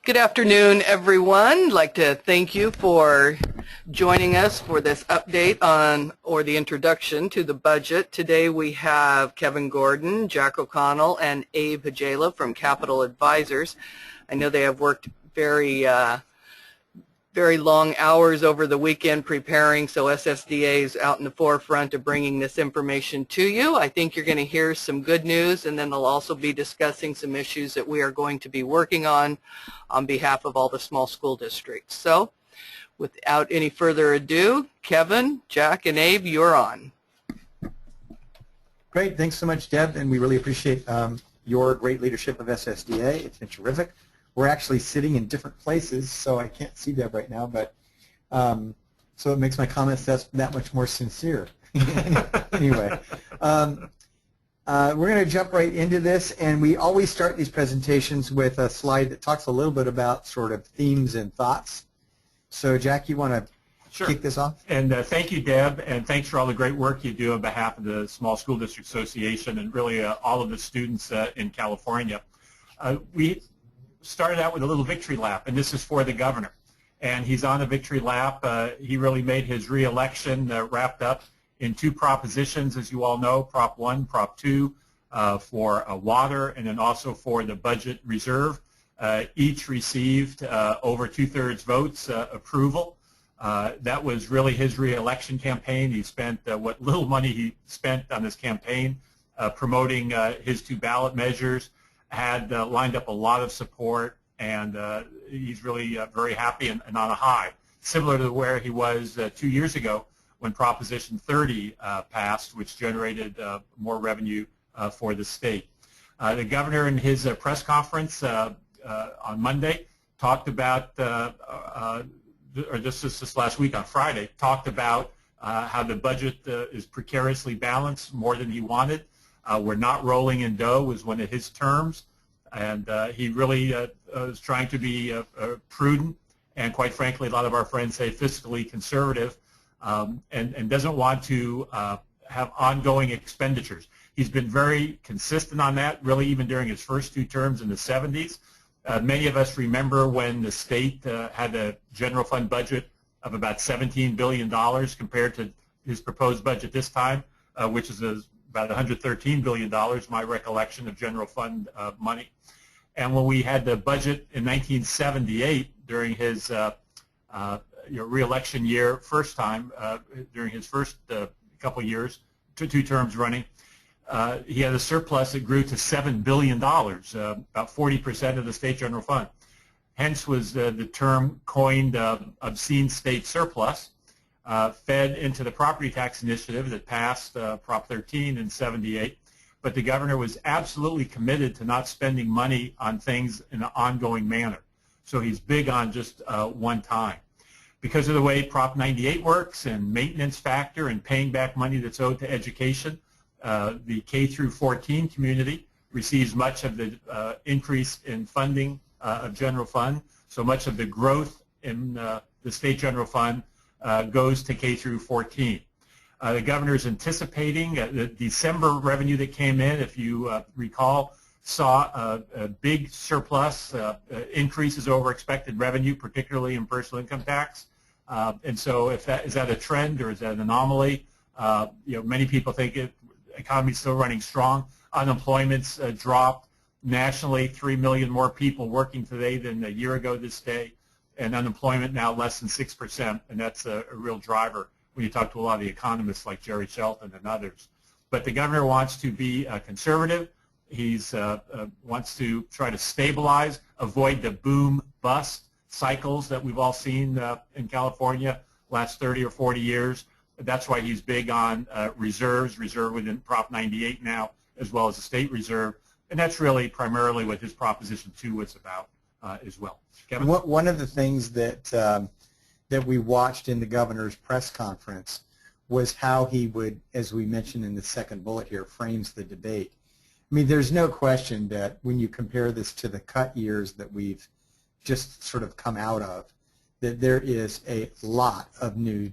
Good afternoon, everyone. I'd like to thank you for joining us for this update on, or the introduction to the budget. Today we have Kevin Gordon, Jack O'Connell, and Abe Hajela from Capital Advisors. I know they have worked very long hours over the weekend preparing, so SSDA is out in the forefront of bringing this information to you. I think you're going to hear some good news, and then they'll also be discussing some issues that we are going to be working on behalf of all the small school districts. So without any further ado, Kevin, Jack, and Abe, you're on. Great. Thanks so much, Deb, and we really appreciate your great leadership of SSDA. It's been terrific. We're actually sitting in different places, so I can't see Deb right now, but so it makes my comments that much more sincere. Anyway, we're going to jump right into this, and we always start these presentations with a slide that talks a little bit about sort of themes and thoughts. So, Jack, you want to kick this off? And thank you, Deb, and thanks for all the great work you do on behalf of the Small School District Association and really all of the students in California. We started out with a little victory lap, and this is for the governor. And he's on a victory lap. He really made his re-election wrapped up in two propositions, as you all know, Prop 1, Prop 2, for water, and then also for the budget reserve. Each received over 2/3 votes approval. That was really his re-election campaign. He spent what little money he spent on this campaign promoting his two ballot measures, had lined up a lot of support, and he's really very happy and on a high, similar to where he was 2 years ago when Proposition 30 passed, which generated more revenue for the state. The governor in his press conference on Monday talked about, or this last week on Friday, talked about how the budget is precariously balanced, more than he wanted. We're not rolling in dough was one of his terms, and he really is trying to be prudent and, quite frankly, a lot of our friends say fiscally conservative, and doesn't want to have ongoing expenditures. He's been very consistent on that, really, even during his first two terms in the 70s. Many of us remember when the state had a general fund budget of about $17 billion compared to his proposed budget this time, which is about $113 billion, my recollection of general fund money. And when we had the budget in 1978 during his re-election year, first time, during his first couple years, two terms running, he had a surplus that grew to $7 billion, about 40% of the state general fund. Hence was the term coined obscene state surplus, fed into the property tax initiative that passed Prop 13 in 78. But the governor was absolutely committed to not spending money on things in an ongoing manner. So he's big on just one time. Because of the way Prop 98 works and maintenance factor and paying back money that's owed to education, the K through 14 community receives much of the increase in funding of general fund. So much of the growth in the state general fund goes to K through 14. The governor is anticipating the December revenue that came in, if you recall, saw a big surplus, increases over expected revenue, particularly in personal income tax. And so if is that a trend or is that an anomaly? Many people think the economy is still running strong. Unemployment's dropped nationally, 3 million more people working today than a year ago this day, and unemployment now less than 6%, and that's a real driver when you talk to a lot of the economists like Jerry Shelton and others. But the governor wants to be conservative. He's wants to try to stabilize, avoid the boom-bust cycles that we've all seen in California last 30 or 40 years. That's why he's big on reserve within Prop 98 now, as well as the state reserve. And that's really primarily what his Proposition 2 was about as well. Kevin? One of the things that that we watched in the governor's press conference was how he would, as we mentioned in the second bullet here, frames the debate. I mean, there's no question that when you compare this to the cut years that we've just sort of come out of, that there is a lot of new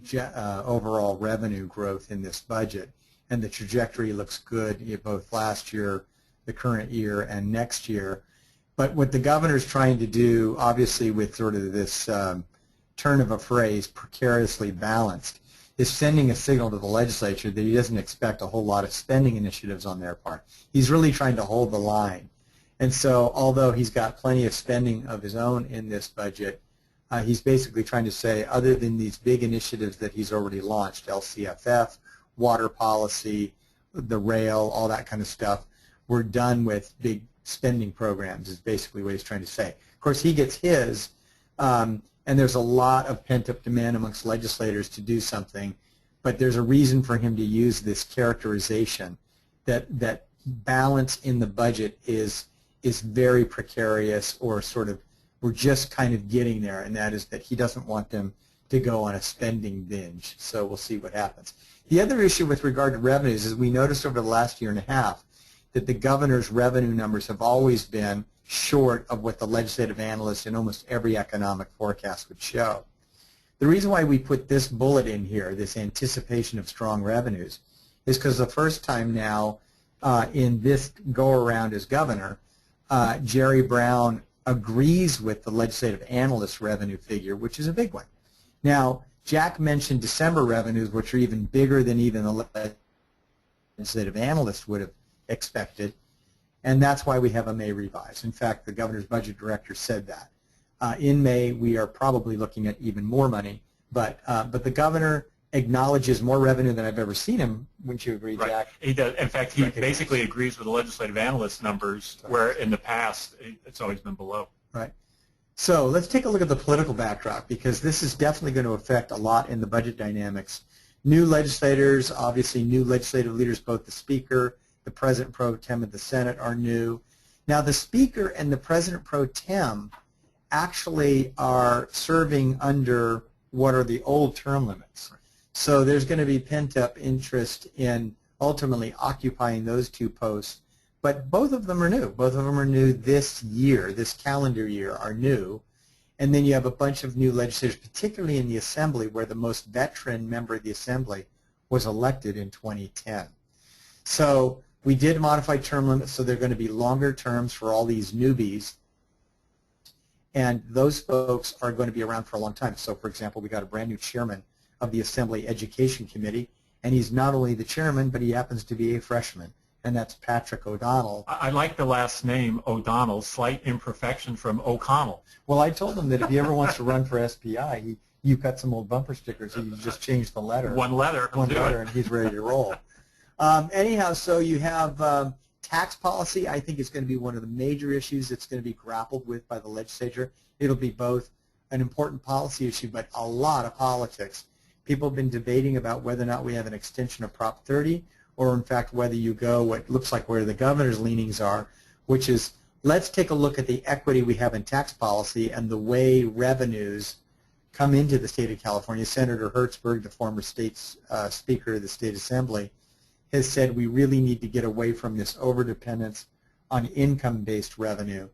overall revenue growth in this budget, and the trajectory looks good both last year, the current year, and next year. But what the governor's trying to do, obviously with sort of this turn of a phrase, precariously balanced, is sending a signal to the legislature that he doesn't expect a whole lot of spending initiatives on their part. He's really trying to hold the line. And so although he's got plenty of spending of his own in this budget, he's basically trying to say, other than these big initiatives that he's already launched, LCFF, water policy, the rail, all that kind of stuff, we're done with big spending programs is basically what he's trying to say. Of course, he gets his, and there's a lot of pent-up demand amongst legislators to do something, but there's a reason for him to use this characterization that balance in the budget is very precarious, or sort of we're just kind of getting there, and that is that he doesn't want them to go on a spending binge. So we'll see what happens. The other issue with regard to revenues is we noticed over the last year and a half that the governor's revenue numbers have always been short of what the legislative analysts in almost every economic forecast would show. The reason why we put this bullet in here, this anticipation of strong revenues, is because the first time now in this go-around as governor, Jerry Brown agrees with the legislative analyst's revenue figure, which is a big one. Now, Jack mentioned December revenues, which are even bigger than even the legislative analyst would have expected, and that's why we have a May revise. In fact, the governor's budget director said that. In May, we are probably looking at even more money, but the governor acknowledges more revenue than I've ever seen him. Wouldn't you agree, Right. Jack? He does. In fact, he basically agrees with the legislative analyst numbers, where in the past it's always been below. Right. So let's take a look at the political backdrop, because this is definitely going to affect a lot in the budget dynamics. New legislators, obviously new legislative leaders, both the Speaker, the President Pro Tem of the Senate are new. Now the Speaker and the President Pro Tem actually are serving under what are the old term limits. So there's going to be pent-up interest in ultimately occupying those two posts. But both of them are new. Both of them are new this year, this calendar year are new. And then you have a bunch of new legislators, particularly in the Assembly, where the most veteran member of the Assembly was elected in 2010. So we did modify term limits, so they're going to be longer terms for all these newbies. And those folks are going to be around for a long time. So, for example, we got a brand new chairman of the Assembly Education Committee, and he's not only the chairman, but he happens to be a freshman, and that's Patrick O'Donnell. I like the last name, O'Donnell, slight imperfection from O'Connell. Well, I told him that if he ever wants to run for SPI, you've got some old bumper stickers, you just change the letter. One letter, and he's ready to roll. Anyhow, so you have tax policy. I think it's going to be one of the major issues that's going to be grappled with by the legislature. It'll be both an important policy issue, but a lot of politics. People have been debating about whether or not we have an extension of Prop 30, or in fact whether you go what looks like where the governor's leanings are, which is let's take a look at the equity we have in tax policy and the way revenues come into the state of California. Senator Hertzberg, the former state speaker of the state assembly, has said we really need to get away from this overdependence on income-based revenue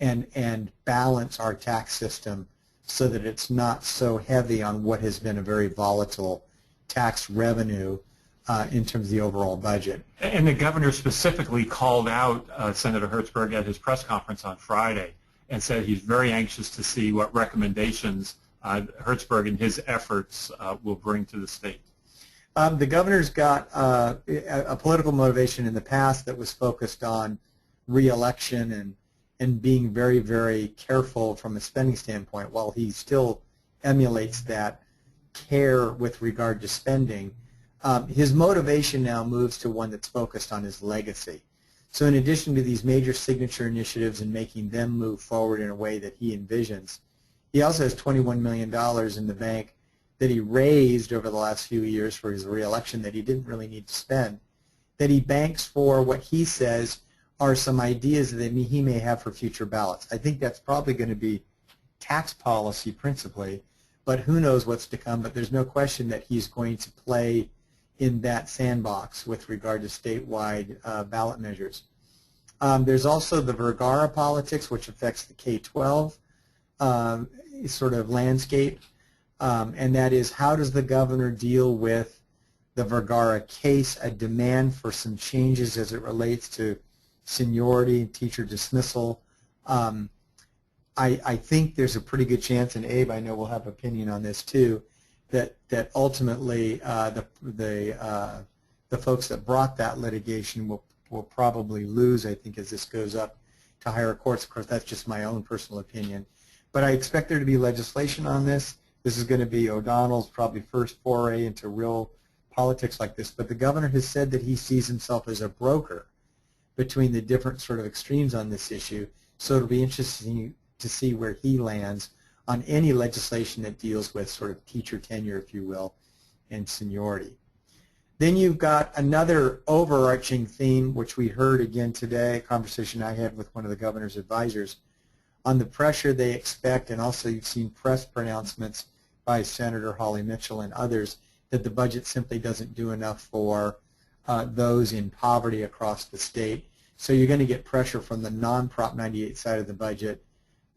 and balance our tax system so that it's not so heavy on what has been a very volatile tax revenue in terms of the overall budget. And the governor specifically called out Senator Hertzberg at his press conference on Friday and said he's very anxious to see what recommendations Hertzberg and his efforts will bring to the state. The governor's got a political motivation in the past that was focused on re-election and being very, very careful from a spending standpoint. While he still emulates that care with regard to spending, his motivation now moves to one that's focused on his legacy. So in addition to these major signature initiatives and making them move forward in a way that he envisions, he also has $21 million in the bank that he raised over the last few years for his re-election that he didn't really need to spend, that he banks for what he says are some ideas that he may have for future ballots. I think that's probably going to be tax policy principally, but who knows what's to come. But there's no question that he's going to play in that sandbox with regard to statewide ballot measures. There's also the Vergara politics, which affects the K-12 sort of landscape, and that is how does the governor deal with the Vergara case, a demand for some changes as it relates to seniority, teacher dismissal, I think there's a pretty good chance, and Abe, I know will have opinion on this too, that ultimately the folks that brought that litigation will probably lose, I think, as this goes up to higher courts. Of course, that's just my own personal opinion. But I expect there to be legislation on this. This is going to be O'Donnell's probably first foray into real politics like this. But the governor has said that he sees himself as a broker between the different sort of extremes on this issue. So it'll be interesting to see where he lands on any legislation that deals with sort of teacher tenure, if you will, and seniority. Then you've got another overarching theme, which we heard again today, a conversation I had with one of the governor's advisors, on the pressure they expect, and also you've seen press pronouncements by Senator Holly Mitchell and others, that the budget simply doesn't do enough for those in poverty across the state. So you're going to get pressure from the non-Prop 98 side of the budget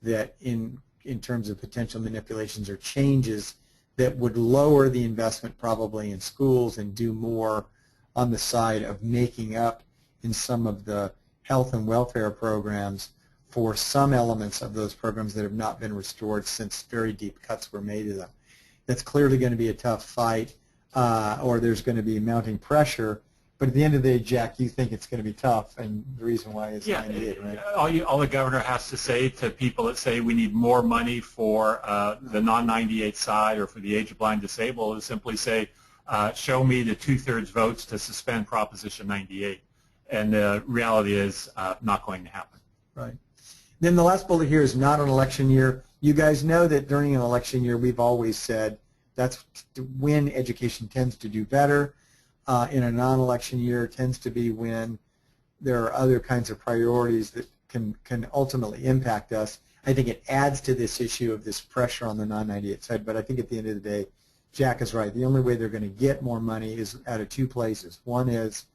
that in terms of potential manipulations or changes that would lower the investment probably in schools and do more on the side of making up in some of the health and welfare programs for some elements of those programs that have not been restored since very deep cuts were made to them. That's clearly going to be a tough fight, or there's going to be mounting pressure. But at the end of the day, Jack, you think it's going to be tough, and the reason why is 98, right? All the governor has to say to people that say we need more money for the non-98 side or for the age-blind disabled is simply say, show me the 2/3 votes to suspend Proposition 98. And the reality is not going to happen. Right. Then the last bullet here is not an election year. You guys know that during an election year, we've always said that's when education tends to do better. In a non-election year tends to be when there are other kinds of priorities that can ultimately impact us. I think it adds to this issue of this pressure on the non-98 side, but I think at the end of the day, Jack is right. The only way they're going to get more money is out of two places. One is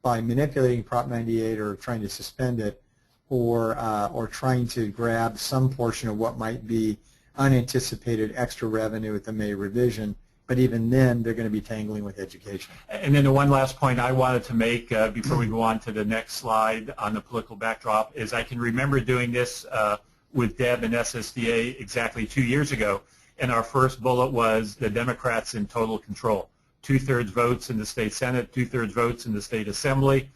by manipulating Prop 98 or trying to suspend it, or trying to grab some portion of what might be unanticipated extra revenue at the May revision. But even then, they're going to be tangling with education. And then the one last point I wanted to make before we go on to the next slide on the political backdrop is I can remember doing this with Deb and SSDA exactly 2 years ago, and our first bullet was the Democrats in total control. 2/3 votes in the state Senate, 2/3 votes in the state Assembly,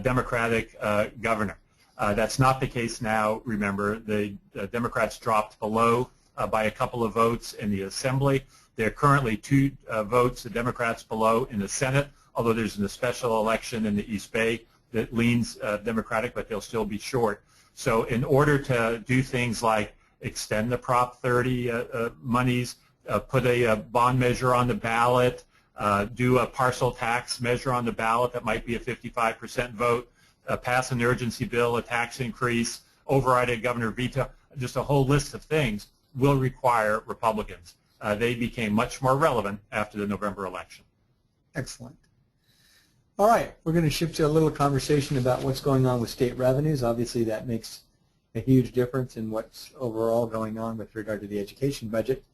Democratic governor. That's not the case now, remember. The Democrats dropped below by a couple of votes in the Assembly. There are currently 2 votes, the Democrats below in the Senate, although there's a special election in the East Bay that leans Democratic, but they'll still be short. So in order to do things like extend the Prop 30 monies, put a bond measure on the ballot, do a parcel tax measure on the ballot that might be a 55% vote, pass an urgency bill, a tax increase, override a governor veto, just a whole list of things will require Republicans. They became much more relevant after the November election. Excellent. All right, we're going to shift to a little conversation about what's going on with state revenues. Obviously, that makes a huge difference in what's overall going on with regard to the education budget.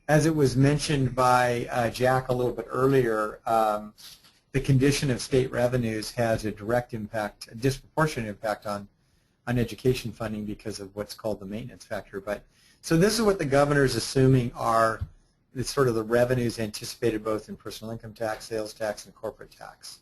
As it was mentioned by Jack a little bit earlier, the condition of state revenues has a direct impact, a disproportionate impact on education funding because of what's called the maintenance factor. But so this is what the governor is assuming are sort of the revenues anticipated both in personal income tax, sales tax, and corporate tax.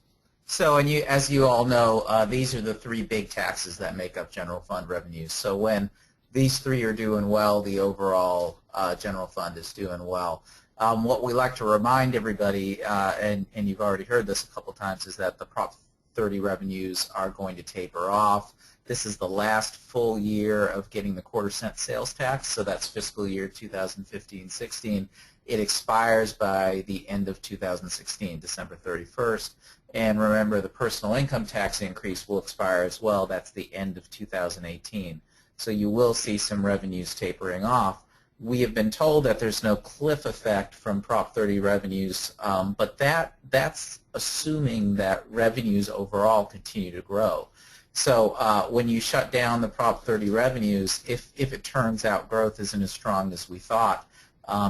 So, and as you all know, these are the 3 big taxes that make up general fund revenues. So when these 3 are doing well, the overall general fund is doing well. What we like to remind everybody, and you've already heard this a couple times, is that the Prop 30 revenues are going to taper off. This is the last full year of getting the quarter-cent sales tax, so that's fiscal year 2015-16. It expires by the end of 2016, December 31st. And remember, the personal income tax increase will expire as well. That's the end of 2018. So you will see some revenues tapering off. We have been told that there's no cliff effect from Prop 30 revenues, but that's assuming that revenues overall continue to grow. So when you shut down the Prop 30 revenues, if it turns out growth isn't as strong as we thought,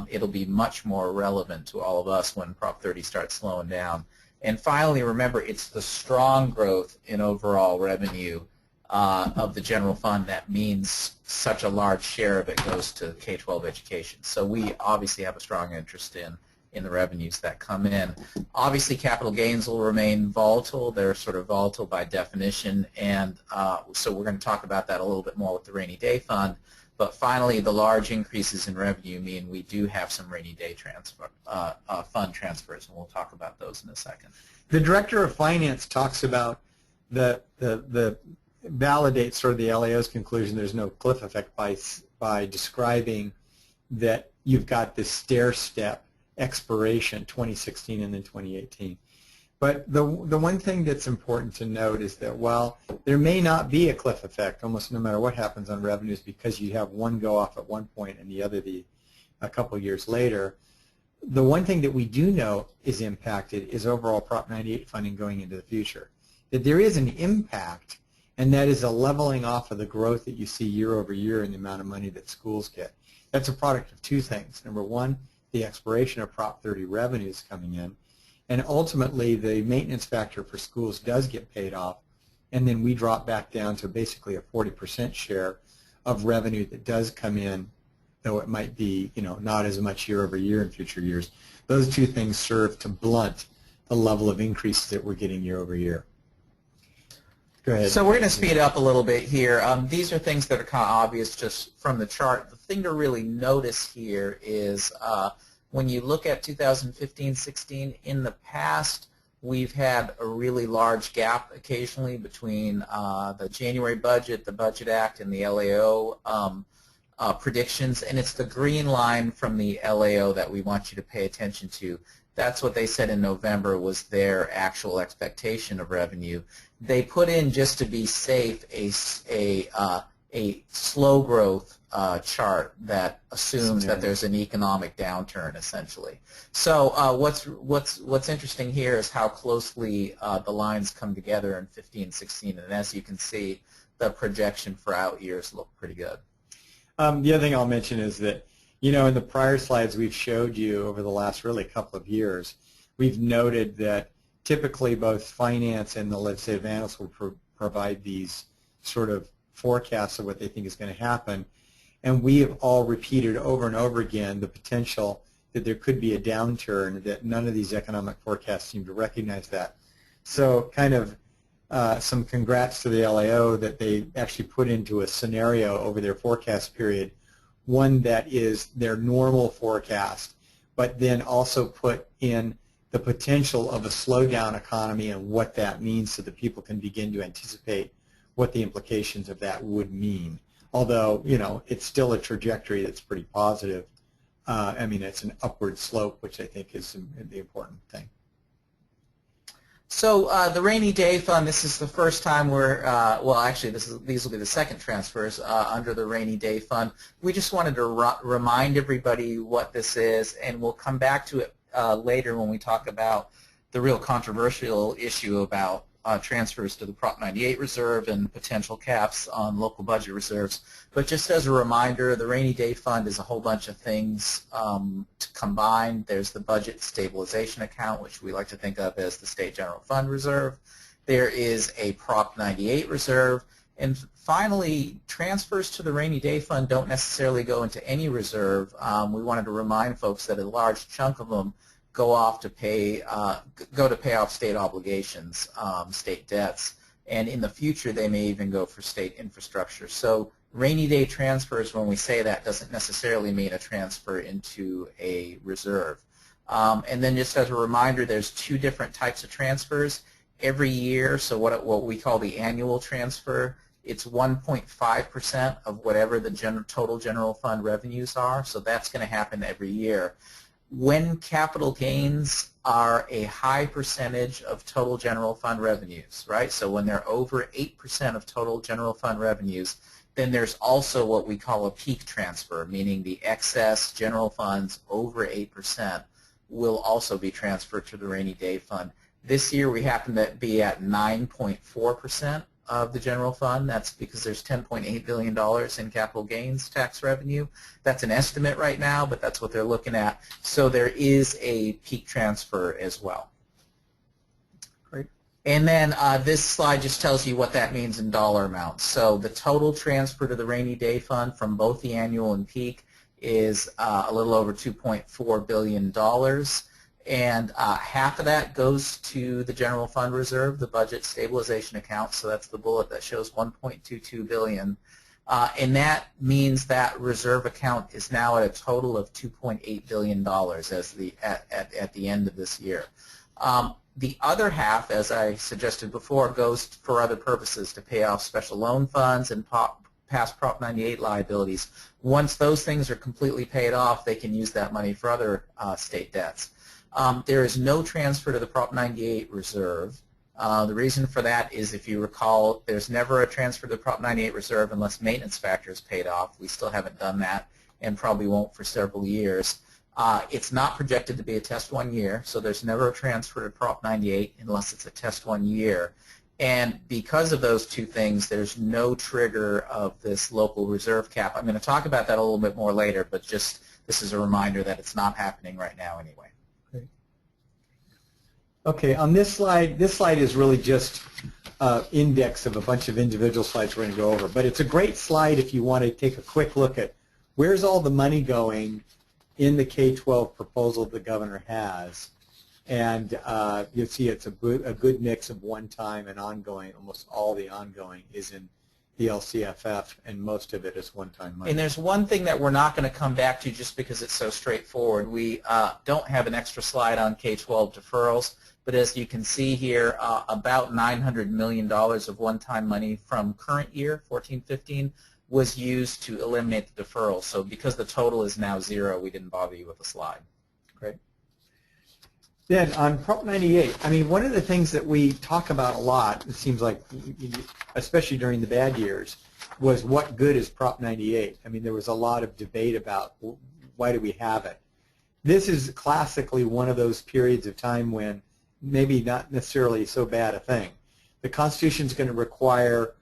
it'll be much more relevant to all of us when Prop 30 starts slowing down. And finally, remember, it's the strong growth in overall revenue of the general fund, that means such a large share of it goes to K-12 education. So we obviously have a strong interest in the revenues that come in. Obviously, capital gains will remain volatile. They're sort of volatile by definition, and so we're going to talk about that a little bit more with the rainy day fund. But finally, the large increases in revenue mean we do have some rainy day fund transfers, and we'll talk about those in a second. The director of finance talks about the validates sort of the LAO's conclusion there's no cliff effect by describing that you've got this stair step expiration 2016 and then 2018. But the one thing that's important to note is that while there may not be a cliff effect almost no matter what happens on revenues because you have one go off at one point and the other a couple years later, the one thing that we do know is impacted is overall Prop 98 funding going into the future. That there is an impact, and that is a leveling off of the growth that you see year over year in the amount of money that schools get. That's a product of two things. Number one, the expiration of Prop 30 revenues coming in, and ultimately the maintenance factor for schools does get paid off, and then we drop back down to basically a 40% share of revenue that does come in, though it might be not as much year over year in future years. Those two things serve to blunt the level of increases that we're getting year over year. Go ahead. So we're going to speed up a little bit here. These are things that are kind of obvious just from the chart. The thing to really notice here is when you look at 2015-16, in the past we've had a really large gap occasionally between the January budget, the Budget Act, and the LAO predictions, and it's the green line from the LAO that we want you to pay attention to. That's what they said in November was their actual expectation of revenue. They put in, just to be safe, a slow growth chart that assumes that there's an economic downturn, essentially. So what's interesting here is how closely the lines come together in 15-16, and as you can see, the projection for out years look pretty good. The other thing I'll mention is that, in the prior slides we've showed you over the last really couple of years, we've noted that typically both finance and the legislative analysts will provide these sort of forecasts of what they think is going to happen, and we have all repeated over and over again the potential that there could be a downturn, that none of these economic forecasts seem to recognize that. So kind of some congrats to the LAO that they actually put into a scenario over their forecast period, one that is their normal forecast, but then also put in the potential of a slowdown economy and what that means so that people can begin to anticipate what the implications of that would mean. Although, it's still a trajectory that's pretty positive. I mean, it's an upward slope, which I think is the important thing. So the rainy day fund, this is the first time we're, well, actually, these will be the second transfers under the rainy day fund. We just wanted to remind everybody what this is, and we'll come back to it later when we talk about the real controversial issue about transfers to the Prop 98 reserve and potential caps on local budget reserves. But just as a reminder, the rainy day fund is a whole bunch of things combined. There's the budget stabilization account, which we like to think of as the state general fund reserve. There is a Prop 98 reserve. And finally, transfers to the rainy day fund don't necessarily go into any reserve. We wanted to remind folks that a large chunk of them go to pay off state obligations, state debts, and in the future they may even go for state infrastructure. So rainy day transfers, when we say that, doesn't necessarily mean a transfer into a reserve. And then just as a reminder, there's two different types of transfers every year. So what we call the annual transfer, it's 1.5% of whatever the total general fund revenues are. So that's going to happen every year. When capital gains are a high percentage of total general fund revenues, right? So when they're over 8% of total general fund revenues, then there's also what we call a peak transfer, meaning the excess general funds over 8% will also be transferred to the rainy day fund. This year we happen to be at 9.4% of the general fund. That's because there's $10.8 billion in capital gains tax revenue. That's an estimate right now, but that's what they're looking at. So there is a peak transfer as well. Great. And then this slide just tells you what that means in dollar amounts. So the total transfer to the rainy day fund from both the annual and peak is a little over $2.4 billion. And half of that goes to the general fund reserve, the budget stabilization account. So that's the bullet that shows $1.22 billion. And that means that reserve account is now at a total of $2.8 billion at the end of this year. The other half, as I suggested before, goes for other purposes to pay off special loan funds and past Prop 98 liabilities. Once those things are completely paid off, they can use that money for other state debts. There is no transfer to the Prop 98 reserve. The reason for that is, if you recall, there's never a transfer to the Prop 98 reserve unless maintenance factor is paid off. We still haven't done that and probably won't for several years. It's not projected to be a test 1 year, so there's never a transfer to Prop 98 unless it's a test 1 year. And because of those two things, there's no trigger of this local reserve cap. I'm going to talk about that a little bit more later, but just this is a reminder that it's not happening right now anyway. Okay, on this slide is really just index of a bunch of individual slides we're going to go over. But it's a great slide if you want to take a quick look at where's all the money going in the K-12 proposal the governor has. And you'll see it's a good mix of one-time and ongoing. Almost all the ongoing is in the LCFF, and most of it is one-time money. And there's one thing that we're not going to come back to just because it's so straightforward. We don't have an extra slide on K-12 deferrals, but as you can see here, about $900 million of one-time money from current year, 14-15, was used to eliminate the deferral. So because the total is now 0, we didn't bother you with a slide. Great. Then on Prop 98, I mean, one of the things that we talk about a lot, it seems like, especially during the bad years, was what good is Prop 98? I mean, there was a lot of debate about why do we have it. This is classically one of those periods of time when maybe not necessarily so bad a thing. The Constitution is going to require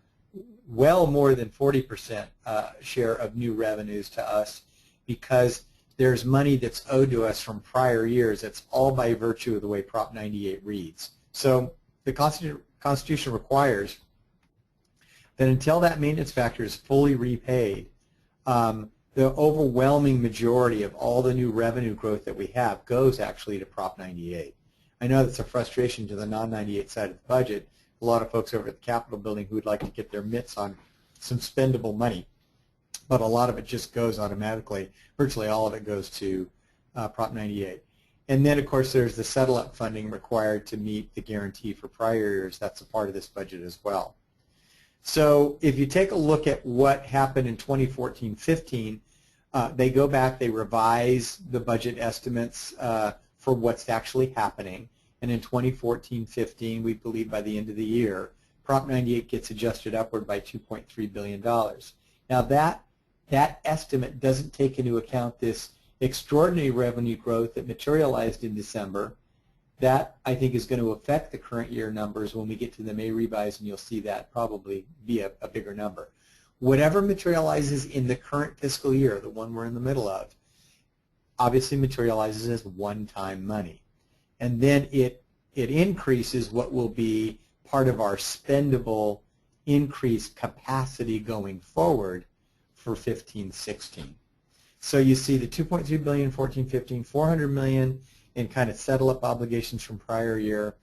well more than 40% share of new revenues to us because there's money that's owed to us from prior years. That's all by virtue of the way Prop 98 reads. So the Constitution requires that until that maintenance factor is fully repaid, the overwhelming majority of all the new revenue growth that we have goes actually to Prop 98. I know that's a frustration to the non-98 side of the budget. A lot of folks over at the Capitol building who would like to get their mitts on some spendable money, but a lot of it just goes automatically. Virtually all of it goes to Prop 98. And then, of course, there's the settle-up funding required to meet the guarantee for prior years. That's a part of this budget as well. So if you take a look at what happened in 2014-15, they go back, they revise the budget estimates for what's actually happening. And in 2014-15, we believe by the end of the year, Prop 98 gets adjusted upward by $2.3 billion. Now that estimate doesn't take into account this extraordinary revenue growth that materialized in December. That, I think, is going to affect the current year numbers when we get to the May revise, and you'll see that probably be a bigger number. Whatever materializes in the current fiscal year, the one we're in the middle of, obviously materializes as one-time money. And then it increases what will be part of our spendable increased capacity going forward for 15-16. So you see the $2.2 billion, 14-15, $400 million in kind of settle-up obligations from prior year.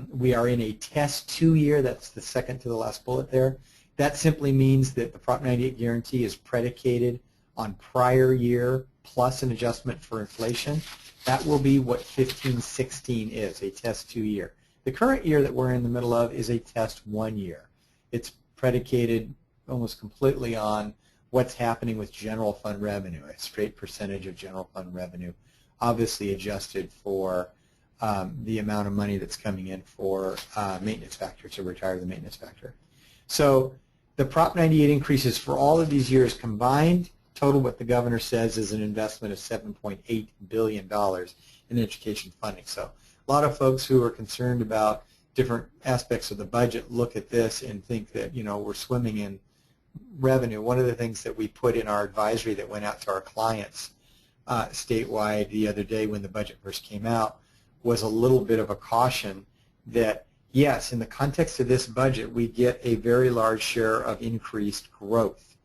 We are in a test 2 year. That's the second to the last bullet there. That simply means that the Prop 98 guarantee is predicated on prior year plus an adjustment for inflation. That will be what 15-16 is, a test 2 year. The current year that we're in the middle of is a test 1 year. It's predicated almost completely on what's happening with general fund revenue, a straight percentage of general fund revenue, obviously adjusted for the amount of money that's coming in for maintenance factor, to retire the maintenance factor. So the Prop 98 increases for all of these years combined total what the governor says is an investment of $7.8 billion in education funding. So a lot of folks who are concerned about different aspects of the budget look at this and think that, you know, we're swimming in revenue. One of the things that we put in our advisory that went out to our clients statewide the other day when the budget first came out was a little bit of a caution that yes, in the context of this budget, we get a very large share of increased growth.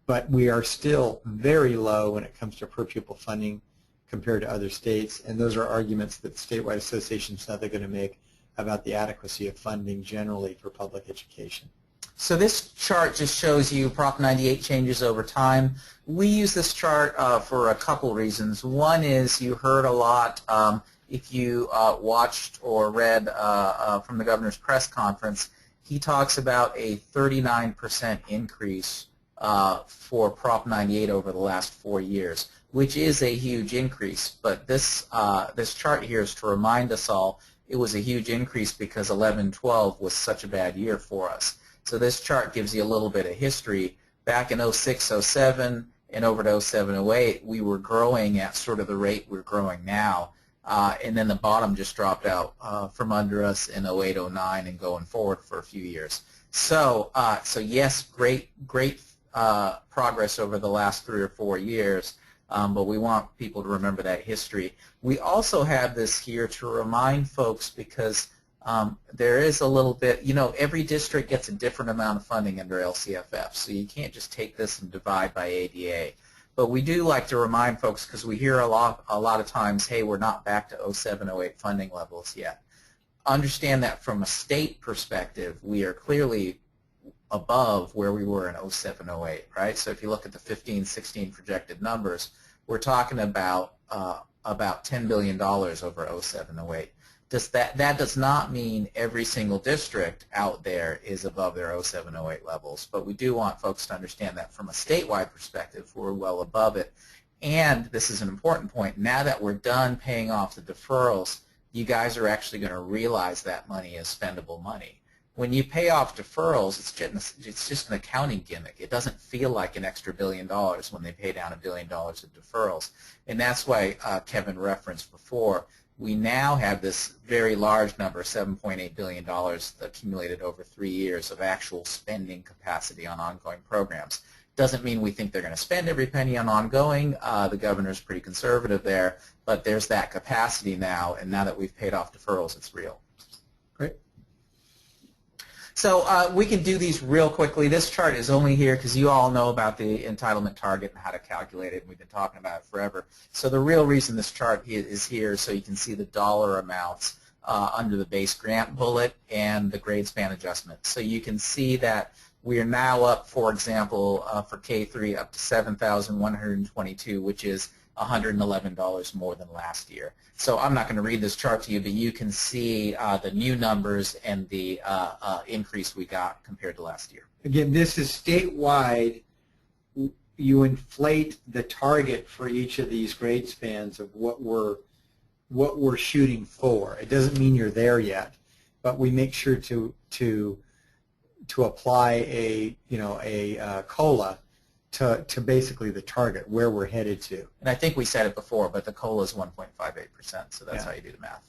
But we are still very low when it comes to per pupil funding compared to other states, and those are arguments that statewide associations know they're going to make about the adequacy of funding generally for public education. So this chart just shows you Prop 98 changes over time. We use this chart for a couple reasons. One is you heard a lot if you watched or read from the governor's press conference. He talks about a 39% increase for Prop 98 over the last 4 years, which is a huge increase. But this chart here is to remind us all it was a huge increase because 11-12 was such a bad year for us. So this chart gives you a little bit of history. Back in 06-07 and over to 07-08, we were growing at sort of the rate we're growing now. And then the bottom just dropped out from under us in 08-09 and going forward for a few years. So yes, great progress over the last 3 or 4 years, but we want people to remember that history. We also have this here to remind folks because there is a little bit, every district gets a different amount of funding under LCFF, so you can't just take this and divide by ADA. But we do like to remind folks because we hear a lot of times, hey, we're not back to 07-08 funding levels yet. Understand that from a state perspective, we are clearly above where we were in 07-08, right? So if you look at the 15-16 projected numbers, we're talking about $10 billion over 07-08. That does not mean every single district out there is above their 07-08 levels, but we do want folks to understand that from a statewide perspective, we're well above it. And this is an important point. Now that we're done paying off the deferrals, you guys are actually going to realize that money is spendable money. When you pay off deferrals, it's just an accounting gimmick. It doesn't feel like an extra $1 billion when they pay down $1 billion of deferrals. And that's why Kevin referenced before, we now have this very large number, $7.8 billion accumulated over 3 years of actual spending capacity on ongoing programs. Doesn't mean we think they're going to spend every penny on ongoing. The governor's pretty conservative there, but there's that capacity now, and now that we've paid off deferrals, it's real. Great. So we can do these real quickly. This chart is only here because you all know about the entitlement target and how to calculate it, and we've been talking about it forever. So the real reason this chart is here is so you can see the dollar amounts under the base grant bullet and the grade span adjustment. So you can see that we are now up, for example, for K3 up to $7,122, which is $111 more than last year. So I'm not going to read this chart to you, but you can see the new numbers and the increase we got compared to last year. Again, this is statewide. You inflate the target for each of these grade spans of what we're shooting for. It doesn't mean you're there yet, but we make sure to apply a COLA to basically the target where we're headed to. And I think we said it before, but the COLA is 1.58%, so that's how you do the math.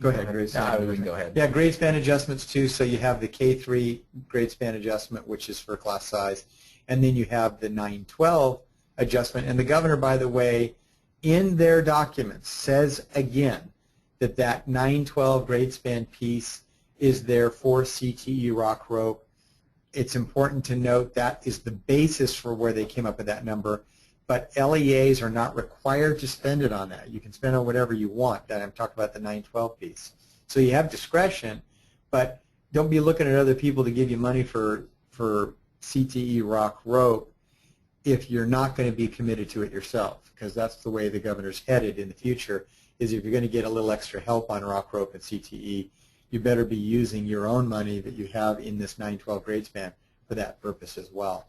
Go ahead, grade span. We can go ahead. Yeah, grade span adjustments too. So you have the K3 grade span adjustment, which is for class size, and then you have the 9-12 adjustment. And the governor, by the way, in their documents says again that 9-12 grade span piece is there for CTE rock rope. It's important to note that is the basis for where they came up with that number, but LEAs are not required to spend it on that. You can spend on whatever you want. That I'm talking about the 9-12 piece. So you have discretion, but don't be looking at other people to give you money for CTE rock rope if you're not going to be committed to it yourself, because that's the way the governor's headed in the future, is if you're going to get a little extra help on rock rope and CTE, you better be using your own money that you have in this 9-12 grade span for that purpose as well.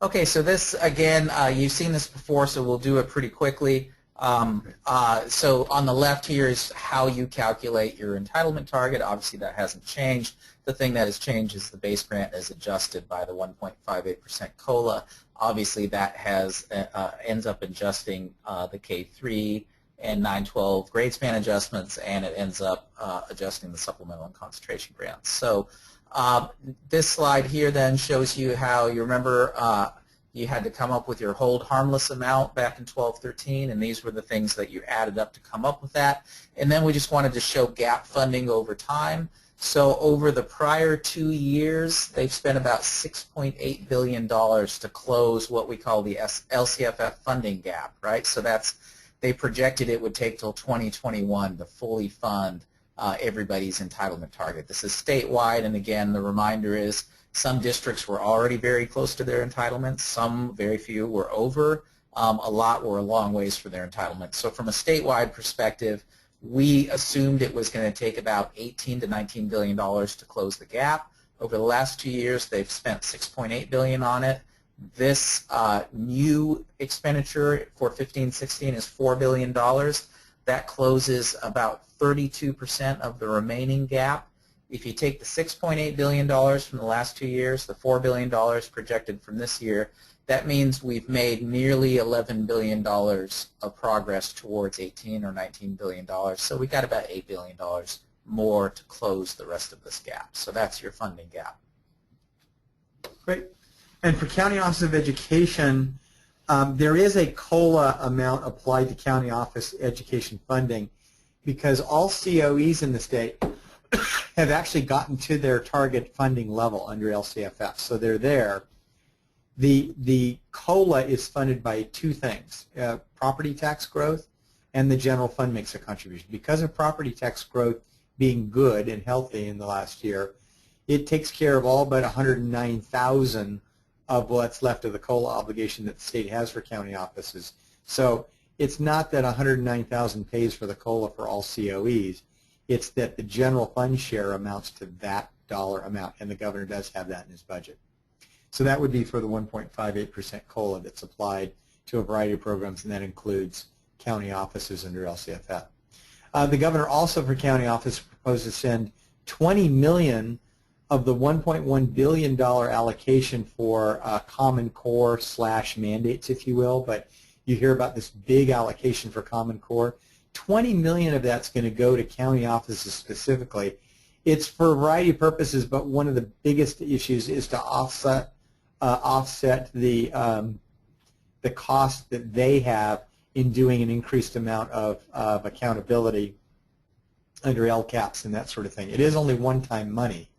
Okay, so this, again, you've seen this before, so we'll do it pretty quickly. So on the left here is how you calculate your entitlement target. Obviously, that hasn't changed. The thing that has changed is the base grant is adjusted by the 1.58% COLA. Obviously, that has ends up adjusting the K3 and 9-12 grade span adjustments, and it ends up adjusting the supplemental and concentration grants. So this slide here then shows you how, you remember you had to come up with your hold harmless amount back in 12-13, and these were the things that you added up to come up with that. And then we just wanted to show gap funding over time. So over the prior 2 years, they've spent about $6.8 billion to close what we call the LCFF funding gap, right? So they projected it would take till 2021 to fully fund everybody's entitlement target. This is statewide, and again, the reminder is some districts were already very close to their entitlements. Some, very few, were over. A lot were a long ways for their entitlement. So from a statewide perspective, we assumed it was going to take about $18 to $19 billion to close the gap. Over the last 2 years, they've spent $6.8 billion on it. This new expenditure for 15-16 is $4 billion. That closes about 32% of the remaining gap. If you take the $6.8 billion from the last 2 years, the $4 billion projected from this year, that means we've made nearly $11 billion of progress towards $18 or $19 billion. So we got about $8 billion more to close the rest of this gap. So that's your funding gap. Great. And for County Office of Education, there is a COLA amount applied to County Office Education funding because all COEs in the state have actually gotten to their target funding level under LCFF. So they're there. The COLA is funded by two things, property tax growth and the general fund makes a contribution. Because of property tax growth being good and healthy in the last year, it takes care of all but 109,000 of what's left of the COLA obligation that the state has for county offices. So it's not that 109,000 pays for the COLA for all COEs. It's that the general fund share amounts to that dollar amount, and the governor does have that in his budget. So that would be for the 1.58% COLA that's applied to a variety of programs, and that includes county offices under LCFF. The governor also for county office proposed to send $20 million of the $1.1 billion allocation for Common Core / mandates, if you will, but you hear about this big allocation for Common Core. $20 million of that's going to go to county offices specifically. It's for a variety of purposes, but one of the biggest issues is to offset the cost that they have in doing an increased amount of accountability under LCAPs and that sort of thing. It is only one-time money.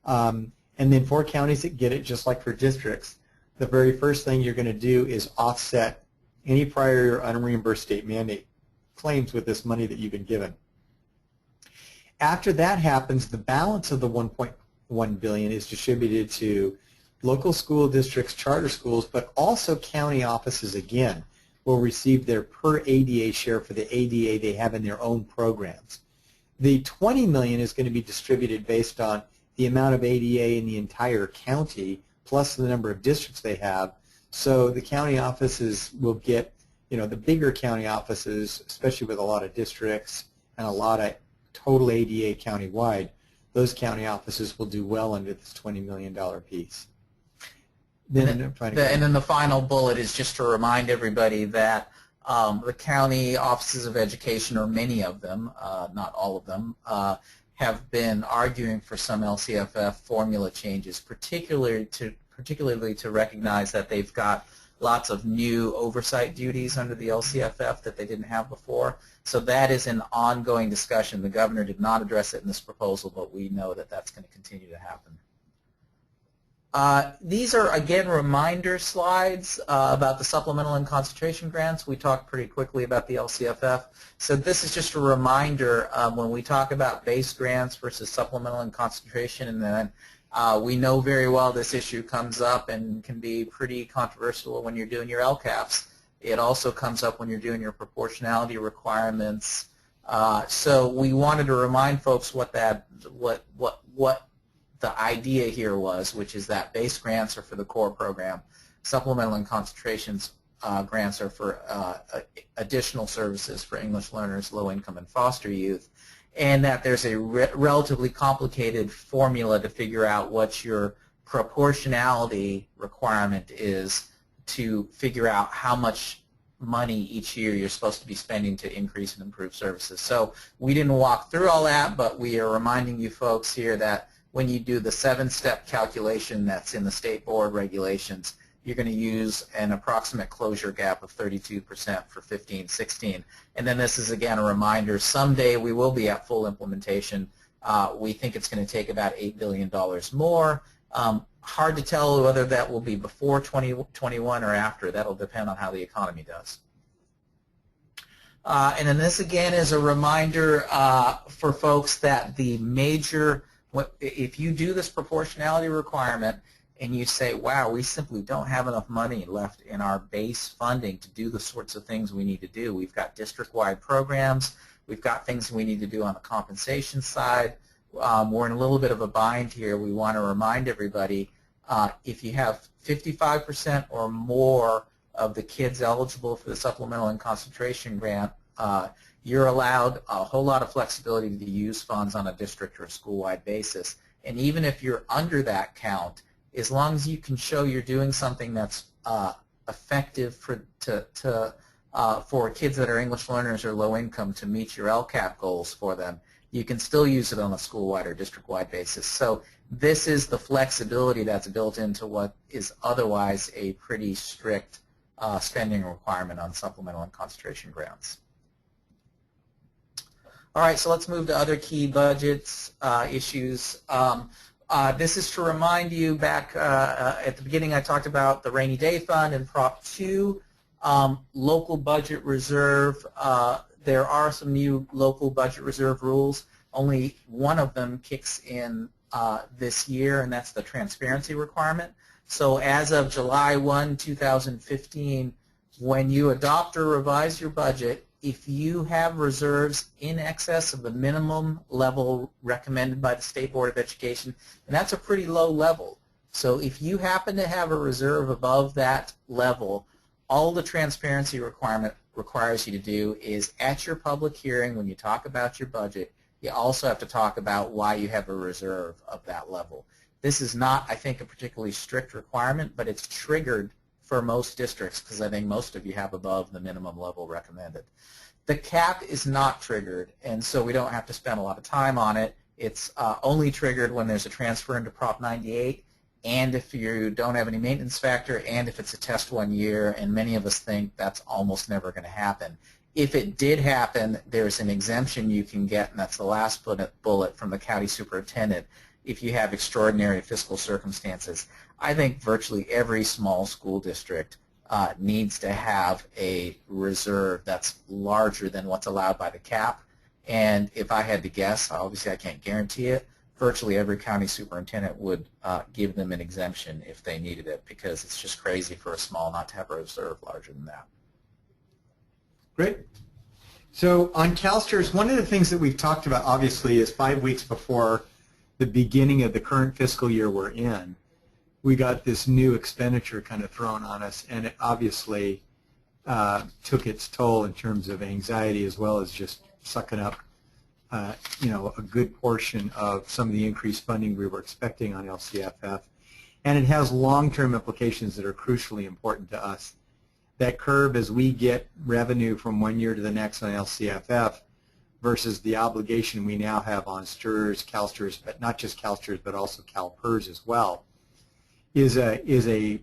And then for counties that get it, just like for districts, the very first thing you're going to do is offset any prior unreimbursed state mandate claims with this money that you've been given. After that happens, the balance of the $1.1 billion is distributed to local school districts, charter schools, but also county offices again will receive their per ADA share for the ADA they have in their own programs. The $20 million is going to be distributed based on the amount of ADA in the entire county plus the number of districts they have. So the county offices will get, the bigger county offices, especially with a lot of districts and a lot of total ADA countywide, those county offices will do well under this $20 million piece. And then the final bullet is just to remind everybody that the county offices of education, or many of them, not all of them, have been arguing for some LCFF formula changes, particularly to recognize that they've got lots of new oversight duties under the LCFF that they didn't have before. So that is an ongoing discussion. The governor did not address it in this proposal, but we know that that's going to continue to happen. These are, again, reminder slides about the supplemental and concentration grants. We talked pretty quickly about the LCFF. So this is just a reminder when we talk about base grants versus supplemental and concentration, and then we know very well this issue comes up and can be pretty controversial when you're doing your LCAPs. It also comes up when you're doing your proportionality requirements. So we wanted to remind folks what the idea here was, which is that base grants are for the core program, supplemental and concentrations grants are for additional services for English learners, low income, and foster youth, and that there's a relatively complicated formula to figure out what your proportionality requirement is to figure out how much money each year you're supposed to be spending to increase and improve services. So we didn't walk through all that, but we are reminding you folks here that when you do the 7-step calculation that's in the state board regulations, you're going to use an approximate closure gap of 32% for 15-16. And then this is, again, a reminder, someday we will be at full implementation. We think it's going to take about $8 billion more. Hard to tell whether that will be before 2021 or after. That'll depend on how the economy does. And then this, again, is a reminder for folks that the major, if you do this proportionality requirement, and you say, wow, we simply don't have enough money left in our base funding to do the sorts of things we need to do. We've got district-wide programs. We've got things we need to do on the compensation side. We're in a little bit of a bind here. We want to remind everybody, if you have 55% or more of the kids eligible for the supplemental and concentration grant, you're allowed a whole lot of flexibility to use funds on a district or school-wide basis. And even if you're under that count, as long as you can show you're doing something that's effective for kids that are English learners or low income to meet your LCAP goals for them, you can still use it on a school-wide or district-wide basis. So this is the flexibility that's built into what is otherwise a pretty strict spending requirement on supplemental and concentration grants. All right, so let's move to other key budgets issues. This is to remind you, back at the beginning I talked about the rainy day fund and Prop 2, local budget reserve. There are some new local budget reserve rules. Only one of them kicks in this year, and that's the transparency requirement. So as of July 1, 2015, when you adopt or revise your budget, if you have reserves in excess of the minimum level recommended by the State Board of Education, and that's a pretty low level. So if you happen to have a reserve above that level, all the transparency requirement requires you to do is at your public hearing when you talk about your budget, you also have to talk about why you have a reserve of that level. This is not, I think, a particularly strict requirement, but it's triggered for most districts because I think most of you have above the minimum level recommended. The cap is not triggered, and so we don't have to spend a lot of time on it. It's only triggered when there's a transfer into Prop 98, and if you don't have any maintenance factor, and if it's a test 1 year, and many of us think that's almost never going to happen. If it did happen, there's an exemption you can get, and that's the last bullet from the county superintendent, if you have extraordinary fiscal circumstances. I think virtually every small school district needs to have a reserve that's larger than what's allowed by the cap. And if I had to guess, obviously I can't guarantee it, virtually every county superintendent would give them an exemption if they needed it, because it's just crazy for a small not to have a reserve larger than that. Great. So on CalSTRS, one of the things that we've talked about, obviously, is 5 weeks before the beginning of the current fiscal year we're in, we got this new expenditure kind of thrown on us, and it obviously took its toll in terms of anxiety as well as just sucking up you know, a good portion of some of the increased funding we were expecting on LCFF. And it has long-term implications that are crucially important to us. That curve, as we get revenue from 1 year to the next on LCFF versus the obligation we now have on STRS, CalSTRS, but not just CalSTRS, but also CalPERS as well, is a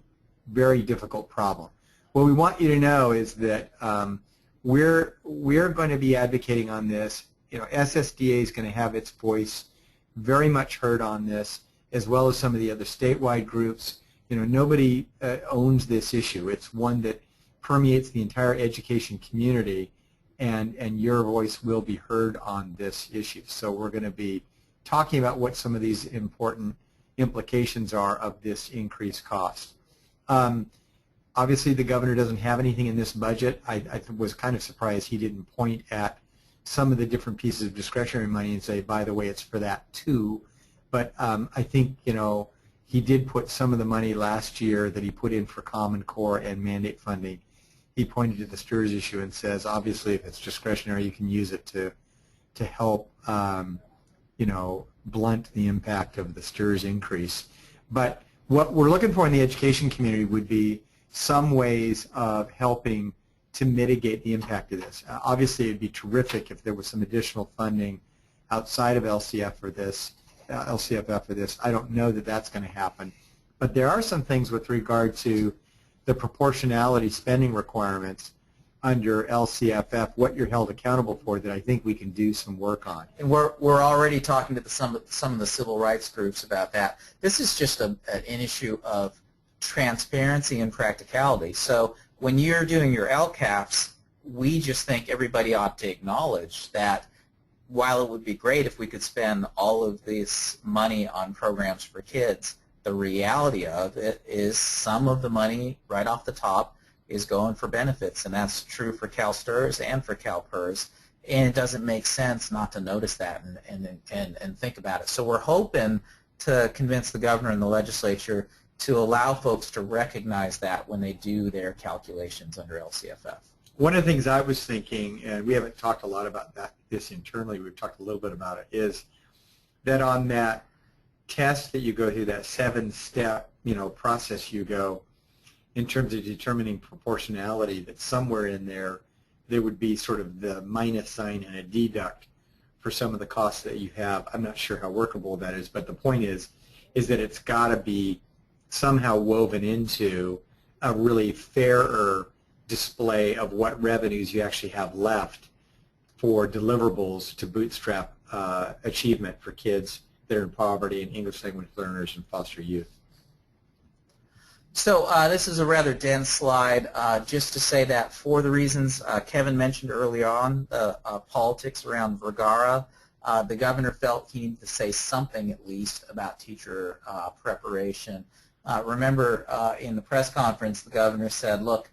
very difficult problem. What we want you to know is that we're going to be advocating on this. You know, SSDA is going to have its voice very much heard on this, as well as some of the other statewide groups. You know, nobody owns this issue. It's one that permeates the entire education community, and your voice will be heard on this issue. So we're going to be talking about what some of these important implications are of this increased cost. Obviously, the governor doesn't have anything in this budget. I was kind of surprised he didn't point at some of the different pieces of discretionary money and say, by the way, it's for that too. But I think, you know, he did put some of the money last year that he put in for Common Core and mandate funding. He pointed to the STRS issue and says, obviously, if it's discretionary, you can use it to help, you know, blunt the impact of the STRS increase. But what we're looking for in the education community would be some ways of helping to mitigate the impact of this. Obviously, it would be terrific if there was some additional funding outside of LCFF for this. I don't know that that's going to happen. But there are some things with regard to the proportionality spending requirements under LCFF, what you're held accountable for, that I think we can do some work on. And we're already talking to some of the civil rights groups about that. This is just an issue of transparency and practicality. So when you're doing your LCAPs, we just think everybody ought to acknowledge that while it would be great if we could spend all of this money on programs for kids, the reality of it is some of the money right off the top is going for benefits, and that's true for CalSTRS and for CalPERS, and it doesn't make sense not to notice that and think about it. So we're hoping to convince the governor and the legislature to allow folks to recognize that when they do their calculations under LCFF. One of the things I was thinking, and we haven't talked a lot about this internally, we've talked a little bit about it, is that on that test that you go through, that 7-step process you go, in terms of determining proportionality, that somewhere in there would be sort of the minus sign and a deduct for some of the costs that you have. I'm not sure how workable that is, but the point is that it's got to be somehow woven into a really fairer display of what revenues you actually have left for deliverables to bootstrap achievement for kids that are in poverty and English language learners and foster youth. So this is a rather dense slide, just to say that for the reasons Kevin mentioned earlier on, the politics around Vergara, the governor felt he needed to say something at least about teacher preparation. Remember in the press conference the governor said, look,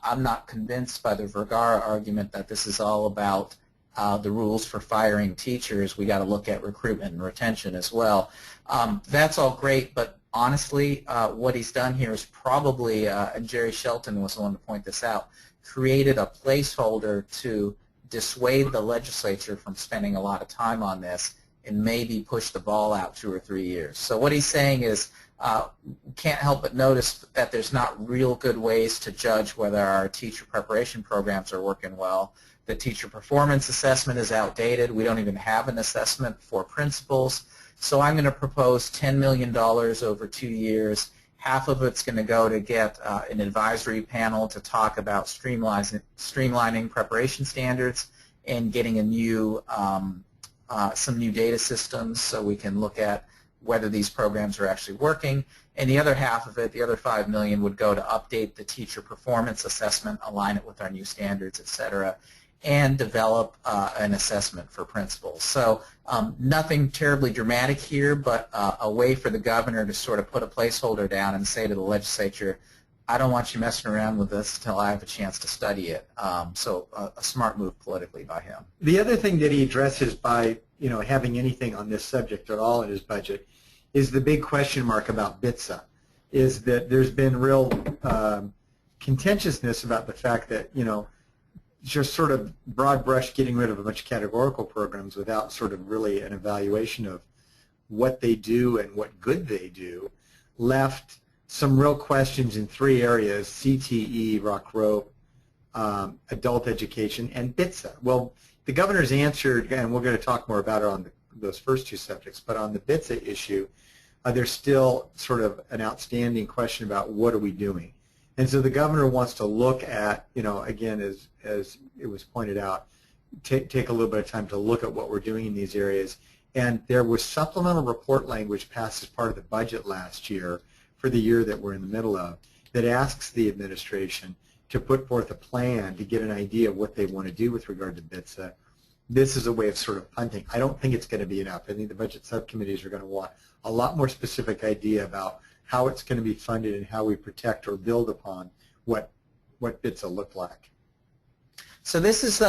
I'm not convinced by the Vergara argument that this is all about the rules for firing teachers. We got to look at recruitment and retention as well. That's all great, but honestly, what he's done here is probably, and Jerry Shelton was the one to point this out, created a placeholder to dissuade the legislature from spending a lot of time on this and maybe push the ball out 2 or 3 years. So what he's saying is, can't help but notice that there's not real good ways to judge whether our teacher preparation programs are working well. The teacher performance assessment is outdated. We don't even have an assessment for principals. So I'm going to propose $10 million over 2 years. Half of it's going to go to get an advisory panel to talk about streamlining preparation standards and getting a new, some new data systems so we can look at whether these programs are actually working. And the other half of it, the other $5 million, would go to update the teacher performance assessment, align it with our new standards, et cetera, and develop an assessment for principals. So nothing terribly dramatic here, but a way for the governor to sort of put a placeholder down and say to the legislature, I don't want you messing around with this until I have a chance to study it. So a smart move politically by him. The other thing that he addresses by having anything on this subject at all in his budget is the big question mark about BITSA, is that there's been real contentiousness about the fact that, just sort of broad brush getting rid of a bunch of categorical programs without sort of really an evaluation of what they do and what good they do left some real questions in 3 areas: CTE, rock rope, adult education, and BITSA. Well, the governor's answered, and we're going to talk more about it on those first 2 subjects, but on the BITSA issue, there's still sort of an outstanding question about what are we doing. And so the governor wants to look at, again, as it was pointed out, take a little bit of time to look at what we're doing in these areas. And there was supplemental report language passed as part of the budget last year for the year that we're in the middle of that asks the administration to put forth a plan to get an idea of what they want to do with regard to BITSA. This is a way of sort of punting. I don't think it's going to be enough. I think the budget subcommittees are going to want a lot more specific idea about how it's going to be funded and how we protect or build upon what BITSA look like. So this is,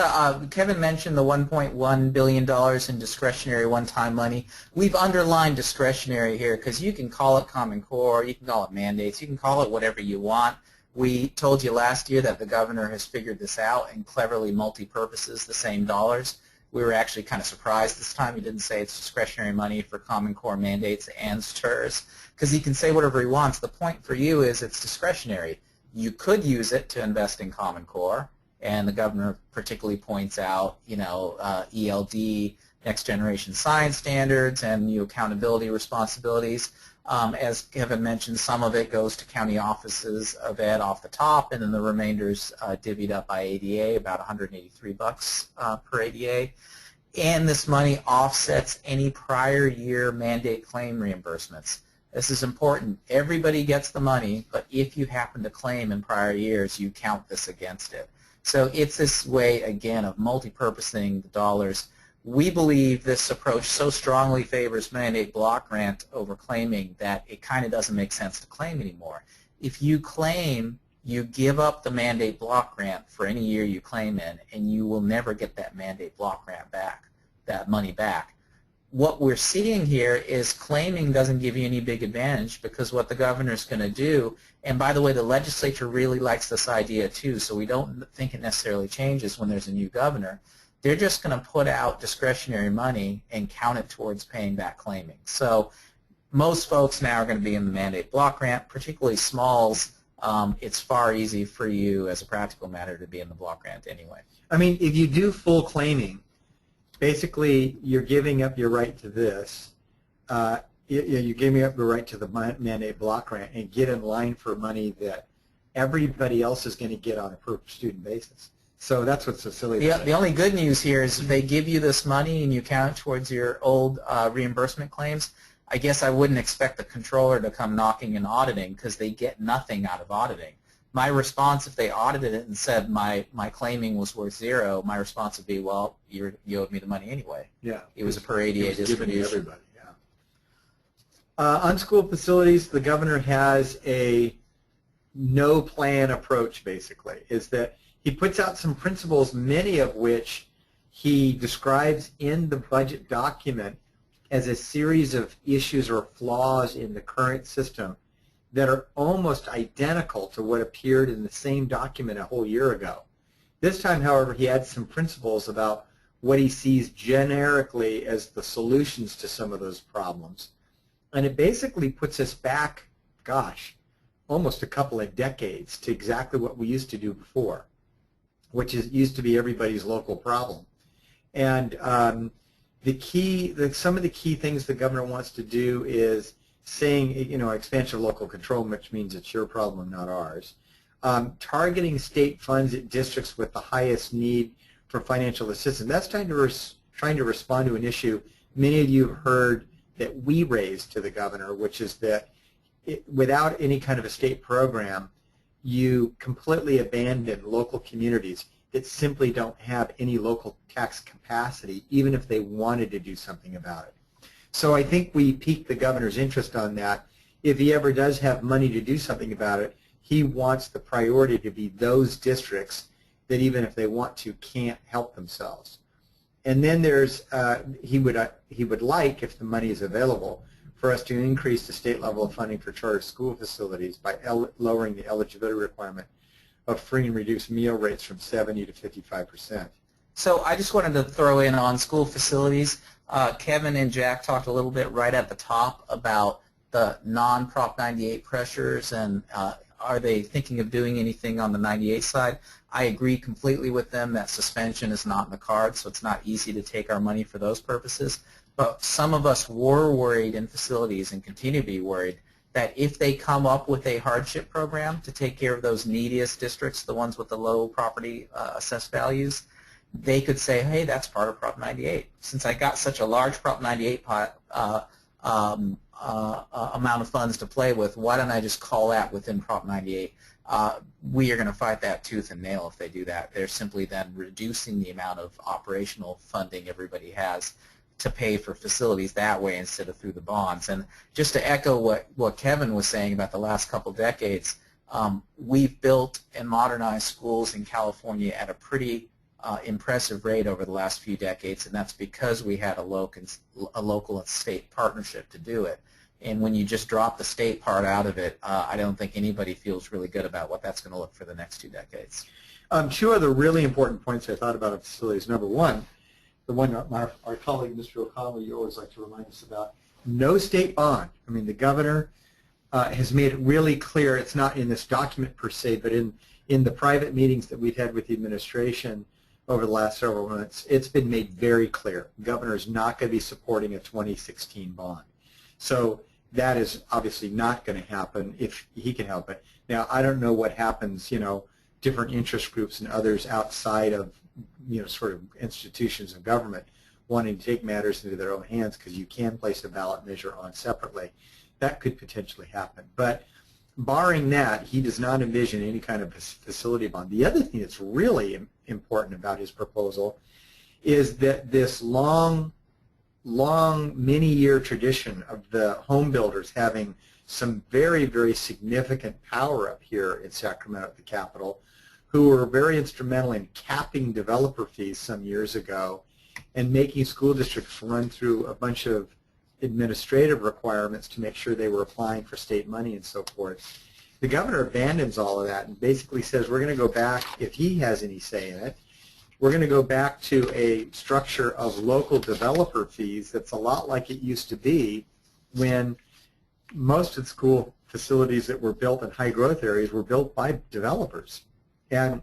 Kevin mentioned the $1.1 billion in discretionary one-time money. We've underlined discretionary here because you can call it Common Core, you can call it mandates, you can call it whatever you want. We told you last year that the governor has figured this out and cleverly multi-purposes the same dollars. We were actually kind of surprised this time he didn't say it's discretionary money for Common Core mandates and STRS, because he can say whatever he wants. The point for you is it's discretionary. You could use it to invest in Common Core, and the governor particularly points out, ELD, next generation science standards, and new accountability responsibilities. As Kevin mentioned, some of it goes to county offices of ed off the top, and then the remainder's divvied up by ADA, about $183 per ADA. And this money offsets any prior year mandate claim reimbursements. This is important. Everybody gets the money, but if you happen to claim in prior years, you count this against it. So it's this way, again, of multi-purposing the dollars. We believe this approach so strongly favors mandate block grant over claiming that it kind of doesn't make sense to claim anymore. If you claim, you give up the mandate block grant for any year you claim in, and you will never get that mandate block grant back, that money back. What we're seeing here is claiming doesn't give you any big advantage, because what the governor's going to do, and by the way, the legislature really likes this idea too, so we don't think it necessarily changes when there's a new governor. They're just going to put out discretionary money and count it towards paying back claiming. So most folks now are going to be in the mandate block grant, particularly smalls. It's far easy for you as a practical matter to be in the block grant anyway. I mean, if you do full claiming, basically you're giving up your right to this. You're giving up your right to the mandate block grant and get in line for money that everybody else is going to get on a per student basis. So that's what's so silly. The only good news here is if they give you this money and you count it towards your old reimbursement claims, I guess I wouldn't expect the controller to come knocking and auditing, because they get nothing out of auditing. My response, if they audited it and said my claiming was worth zero, my response would be, well, you owed me the money anyway. Yeah. It was a per ADA distribution. Everybody, yeah. On school facilities, the governor has a no plan approach, basically, is that he puts out some principles, many of which he describes in the budget document as a series of issues or flaws in the current system that are almost identical to what appeared in the same document a whole year ago. This time, however, he adds some principles about what he sees generically as the solutions to some of those problems. And it basically puts us back, gosh, almost a couple of decades to exactly what we used to do before, which used to be everybody's local problem. And some of the key things the governor wants to do is saying, expansion of local control, which means it's your problem, not ours. Targeting state funds at districts with the highest need for financial assistance. That's trying to respond to an issue many of you heard that we raised to the governor, which is that without any kind of a state program, you completely abandon local communities that simply don't have any local tax capacity, even if they wanted to do something about it. So I think we piqued the governor's interest on that. If he ever does have money to do something about it, he wants the priority to be those districts that even if they want to, can't help themselves. And then there's, he would like, if the money is available, for us to increase the state level of funding for charter school facilities by lowering the eligibility requirement of free and reduced meal rates from 70 to 55%. So I just wanted to throw in on school facilities. Kevin and Jack talked a little bit right at the top about the non-Prop 98 pressures and are they thinking of doing anything on the 98 side. I agree completely with them that suspension is not in the cards, so it's not easy to take our money for those purposes. But some of us were worried in facilities and continue to be worried that if they come up with a hardship program to take care of those neediest districts, the ones with the low property assessed values, they could say, hey, that's part of Prop 98. Since I got such a large Prop 98 amount of funds to play with, why don't I just call that within Prop 98? We are going to fight that tooth and nail if they do that. They're simply then reducing the amount of operational funding everybody has to pay for facilities that way instead of through the bonds. And just to echo what Kevin was saying about the last couple decades, we've built and modernized schools in California at a pretty impressive rate over the last few decades, and that's because we had a local and state partnership to do it. And when you just drop the state part out of it, I don't think anybody feels really good about what that's going to look for the next 2 decades. Two other really important points I thought about on facilities. Number one, the one our colleague, Mr. O'Connell, you always like to remind us about, no state bond. I mean, the governor has made it really clear, it's not in this document per se, but in the private meetings that we've had with the administration over the last several months, it's been made very clear. The governor is not going to be supporting a 2016 bond. So that is obviously not going to happen if he can help it. Now, I don't know what happens, different interest groups and others outside of, sort of institutions of government wanting to take matters into their own hands, because you can place a ballot measure on separately. That could potentially happen. But barring that, he does not envision any kind of facility bond. The other thing that's really important about his proposal is that this long, many-year tradition of the home builders having some very, very significant power up here in Sacramento, the capital, who were very instrumental in capping developer fees some years ago and making school districts run through a bunch of administrative requirements to make sure they were applying for state money and so forth. The governor abandons all of that and basically says we're going to go back, if he has any say in it, we're going to go back to a structure of local developer fees that's a lot like it used to be when most of the school facilities that were built in high growth areas were built by developers. And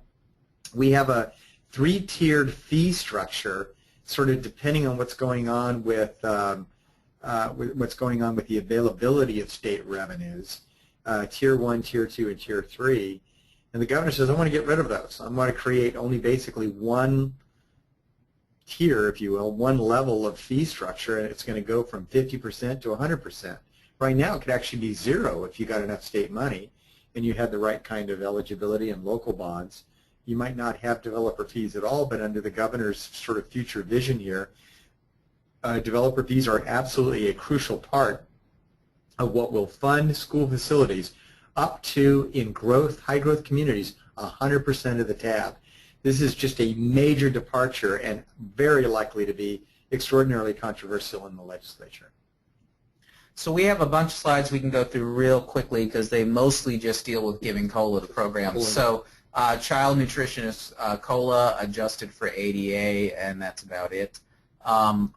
we have a three-tiered fee structure, sort of depending on what's going on with the availability of state revenues, Tier 1, Tier 2, and Tier 3. And the governor says, I want to get rid of those. I want to create only basically one tier, if you will, one level of fee structure, and it's going to go from 50% to 100%. Right now, it could actually be zero if you got enough state money and you had the right kind of eligibility and local bonds. You might not have developer fees at all, but under the governor's sort of future vision here, developer fees are absolutely a crucial part of what will fund school facilities up to, in high growth communities, 100% of the tab. This is just a major departure and very likely to be extraordinarily controversial in the legislature. So we have a bunch of slides we can go through real quickly because they mostly just deal with giving COLA to programs. So child nutritionist COLA adjusted for ADA, and that's about it.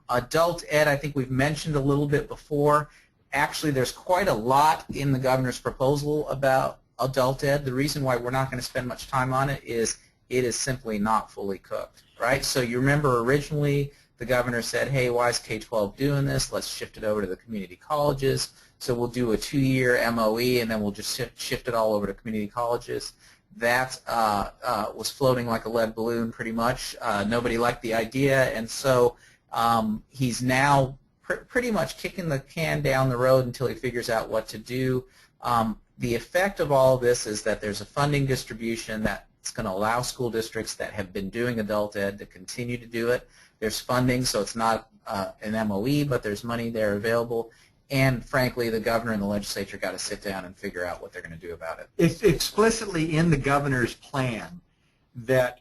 Adult ed, I think we've mentioned a little bit before. Actually, there's quite a lot in the governor's proposal about adult ed. The reason why we're not going to spend much time on it is simply not fully cooked, right? So you remember originally the governor said, hey, why is K-12 doing this? Let's shift it over to the community colleges. So we'll do a 2-year MOE, and then we'll just shift it all over to community colleges. That was floating like a lead balloon pretty much. Nobody liked the idea, and so he's now pretty much kicking the can down the road until he figures out what to do. The effect of all of this is that there's a funding distribution that's going to allow school districts that have been doing adult ed to continue to do it. There's funding, so it's not an MOE, but there's money there available. And frankly, the governor and the legislature got to sit down and figure out what they're going to do about it. It's explicitly in the governor's plan that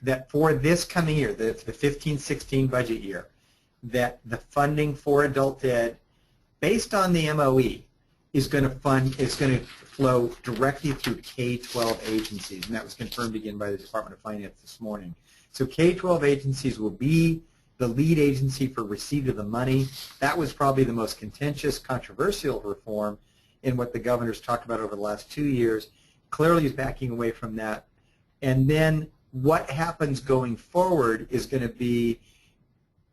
that for this coming year, the 15-16 budget year, that the funding for adult ed, based on the MOE, is going to flow directly through K-12 agencies, and that was confirmed again by the Department of Finance this morning. So K-12 agencies will be the lead agency for receipt of the money. That was probably the most contentious, controversial reform in what the governor's talked about over the last 2 years. Clearly he's backing away from that. And then what happens going forward is going to be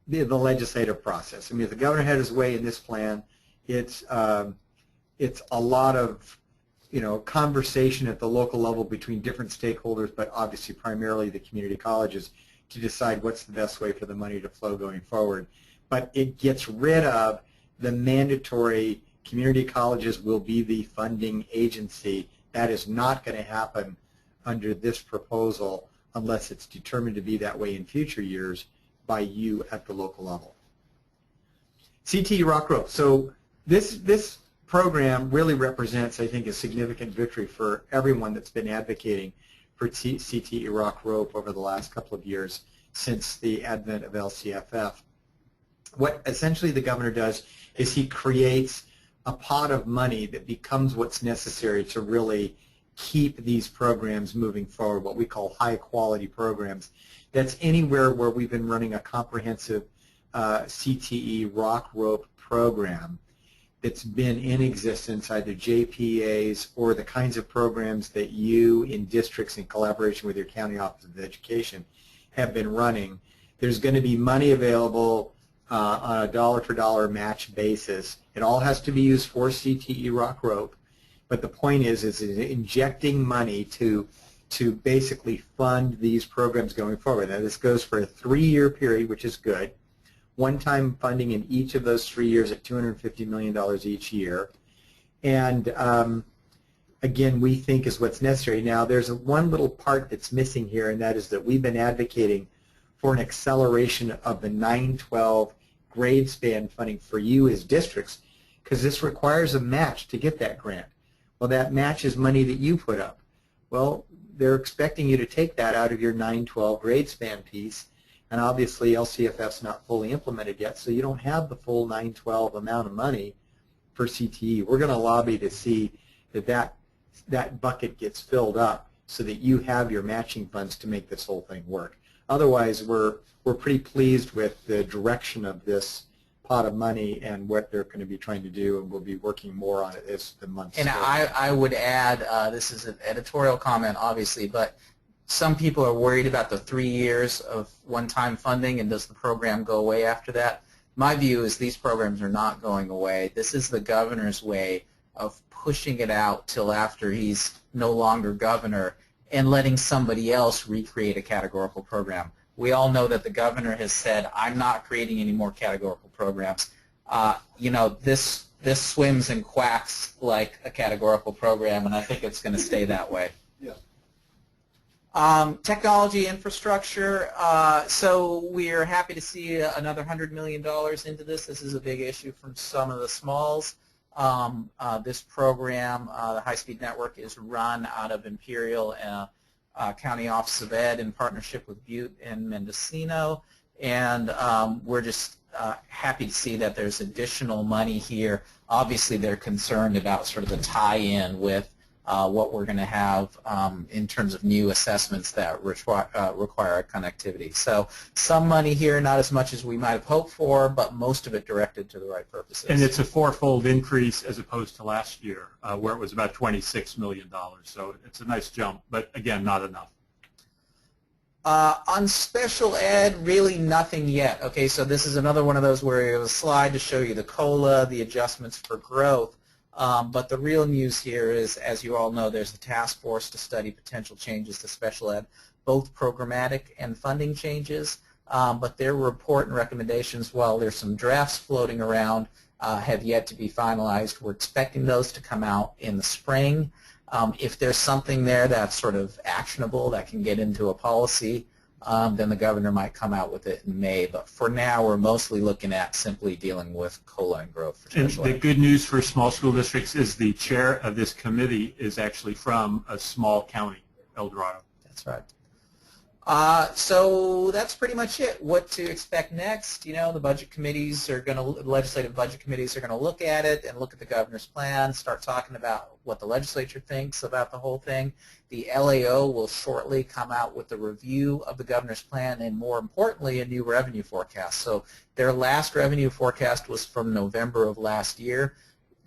the legislative process. I mean, if the governor had his way in this plan, it's a lot of conversation at the local level between different stakeholders, but obviously primarily the community colleges, to decide what's the best way for the money to flow going forward. But it gets rid of the mandatory community colleges will be the funding agency. That is not going to happen under this proposal unless it's determined to be that way in future years by you at the local level. CTE Rock Rope. So this program really represents, I think, a significant victory for everyone that's been advocating for CTE Rock Rope over the last couple of years since the advent of LCFF. What essentially the governor does is he creates a pot of money that becomes what's necessary to really keep these programs moving forward, what we call high-quality programs. That's anywhere where we've been running a comprehensive CTE Rock Rope program that's been in existence, either JPAs or the kinds of programs that you in districts in collaboration with your county office of education have been running. There's going to be money available on a dollar-for-dollar match basis. It all has to be used for CTE Rock Rope, but the point is injecting money to basically fund these programs going forward. Now, this goes for a 3-year period, which is good. One-time funding in each of those 3 years at $250 million each year. And again, we think is what's necessary. Now, there's one little part that's missing here, and that is that we've been advocating for an acceleration of the 9-12 grade span funding for you as districts, because this requires a match to get that grant. Well, that match is money that you put up. Well, they're expecting you to take that out of your 9-12 grade span piece, and obviously LCFF's not fully implemented yet, so you don't have the full 9-12 amount of money for CTE. We're going to lobby to see that bucket gets filled up so that you have your matching funds to make this whole thing work. Otherwise, we're pretty pleased with the direction of this pot of money and what they're going to be trying to do, and we'll be working more on it as the months go. And I would add, this is an editorial comment, obviously, but some people are worried about the 3 years of one-time funding and does the program go away after that. My view is these programs are not going away. This is the governor's way of pushing it out till after he's no longer governor and letting somebody else recreate a categorical program. We all know that the governor has said, I'm not creating any more categorical programs. You know, this swims and quacks like a categorical program, and I think it's going to stay that way. Yeah. Technology infrastructure. So we're happy to see another $100 million into this. This is a big issue from some of the smalls. This program, the high-speed network, is run out of Imperial County Office of Ed in partnership with Butte and Mendocino, and we're just happy to see that there's additional money here. Obviously, they're concerned about sort of the tie-in with what we're going to have in terms of new assessments that require connectivity. So some money here, not as much as we might have hoped for, but most of it directed to the right purposes. And it's a 4-fold increase as opposed to last year, where it was about $26 million. So it's a nice jump, but again, not enough. On special ed, really nothing yet. Okay, so this is another one of those where you have a slide to show you the COLA, the adjustments for growth. But the real news here is, as you all know, there's a task force to study potential changes to special ed, both programmatic and funding changes. But their report and recommendations, while there's some drafts floating around, have yet to be finalized. We're expecting those to come out in the spring. If there's something there that's sort of actionable that can get into a policy, then the governor might come out with it in May. But for now, we're mostly looking at simply dealing with COLA and growth for special ed. And the good news for small school districts is the chair of this committee is actually from a small county, El Dorado. That's right. So that's pretty much it. What to expect next? You know, the budget committees are going to, legislative budget committees are going to look at it and look at the governor's plan, start talking about what the legislature thinks about the whole thing. The LAO will shortly come out with a review of the governor's plan and, more importantly, a new revenue forecast. So their last revenue forecast was from November of last year.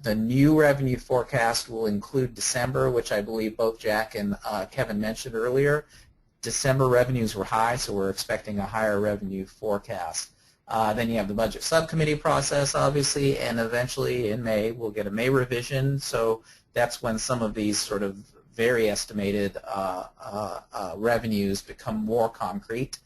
The new revenue forecast will include December, which I believe both Jack and Kevin mentioned earlier. December revenues were high, so we're expecting a higher revenue forecast. Then you have the budget subcommittee process, obviously, and eventually in May we'll get a May revision. So that's when some of these sort of very estimated revenues become more concrete.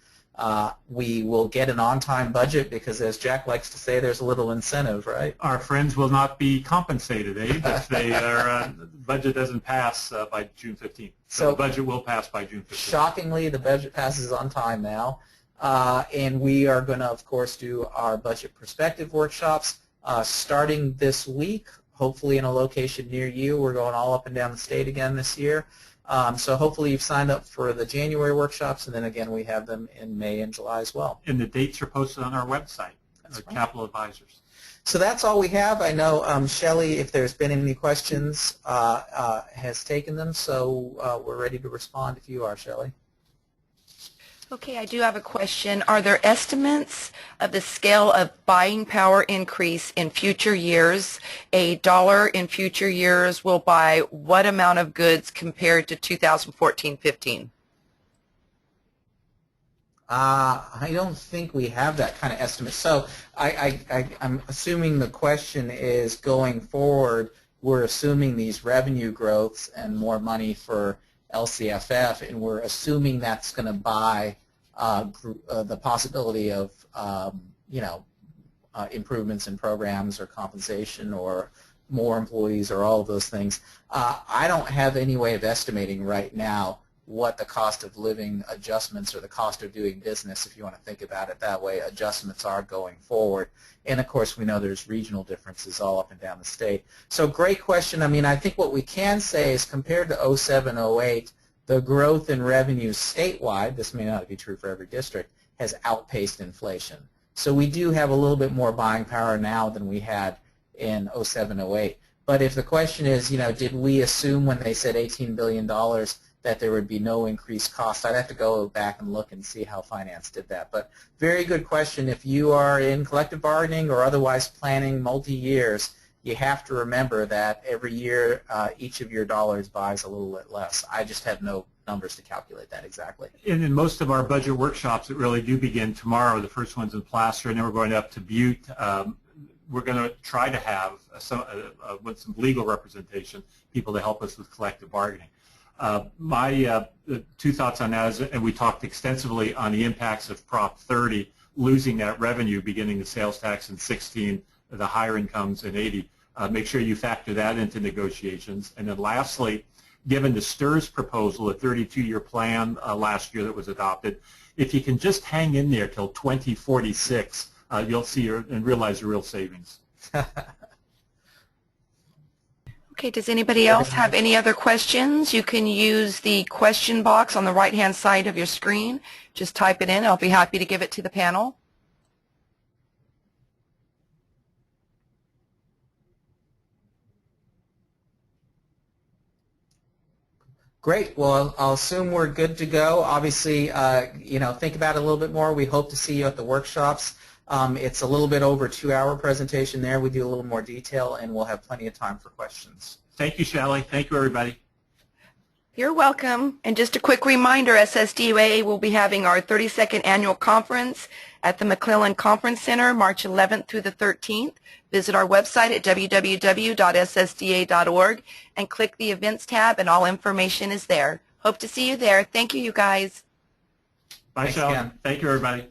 We will get an on-time budget because, as Jack likes to say, there's a little incentive, right? Our friends will not be compensated, Abe, if the budget doesn't pass by June 15th. So the budget will pass by June 15th. Shockingly, the budget passes on time now. And we are going to, of course, do our budget perspective workshops starting this week, hopefully in a location near you. We're going all up and down the state again this year. So hopefully you've signed up for the January workshops, and then again we have them in May and July as well. And the dates are posted on our website, Capital Advisors. So that's all we have. I know Shelley, if there's been any questions, has taken them, so we're ready to respond if you are, Shelley. Okay, I do have a question. Are there estimates of the scale of buying power increase in future years? A dollar in future years will buy what amount of goods compared to 2014-15? I don't think we have that kind of estimate. So I'm assuming the question is going forward, we're assuming these revenue growths and more money for LCFF, and we're assuming that's going to buy the possibility of improvements in programs or compensation or more employees or all of those things. I don't have any way of estimating right now what the cost of living adjustments or the cost of doing business, if you want to think about it that way, adjustments are going forward. And of course we know there's regional differences all up and down the state. So great question. I mean, I think what we can say is compared to 07, 08, the growth in revenues statewide, this may not be true for every district, has outpaced inflation. So we do have a little bit more buying power now than we had in 07, 08. But if the question is, did we assume when they said $18 billion that there would be no increased cost? I'd have to go back and look and see how finance did that. But very good question. If you are in collective bargaining or otherwise planning multi-years, you have to remember that every year each of your dollars buys a little bit less. I just have no numbers to calculate that exactly. And in most of our budget workshops that really do begin tomorrow, the first one's in Placer, and then we're going up to Butte. We're going to try to have with some legal representation, people to help us with collective bargaining. My two thoughts on that is, and we talked extensively on the impacts of Prop 30, losing that revenue beginning the sales tax in 16, the higher incomes in 80. Make sure you factor that into negotiations. And then lastly, given the STRS proposal, a 32-year plan last year that was adopted, if you can just hang in there till 2046, you'll see and realize the real savings. Okay, does anybody else have any other questions? You can use the question box on the right-hand side of your screen. Just type it in. I'll be happy to give it to the panel. Great. Well, I'll assume we're good to go. Obviously, think about it a little bit more. We hope to see you at the workshops. It's a little bit over a 2-hour presentation there. We do a little more detail, and we'll have plenty of time for questions. Thank you, Shelley. Thank you, everybody. You're welcome. And just a quick reminder, SSDA will be having our 32nd annual conference at the McClellan Conference Center, March 11th through the 13th. Visit our website at www.ssda.org and click the events tab, and all information is there. Hope to see you there. Thank you, you guys. Bye, Thanks Shelley. again. Thank you, everybody.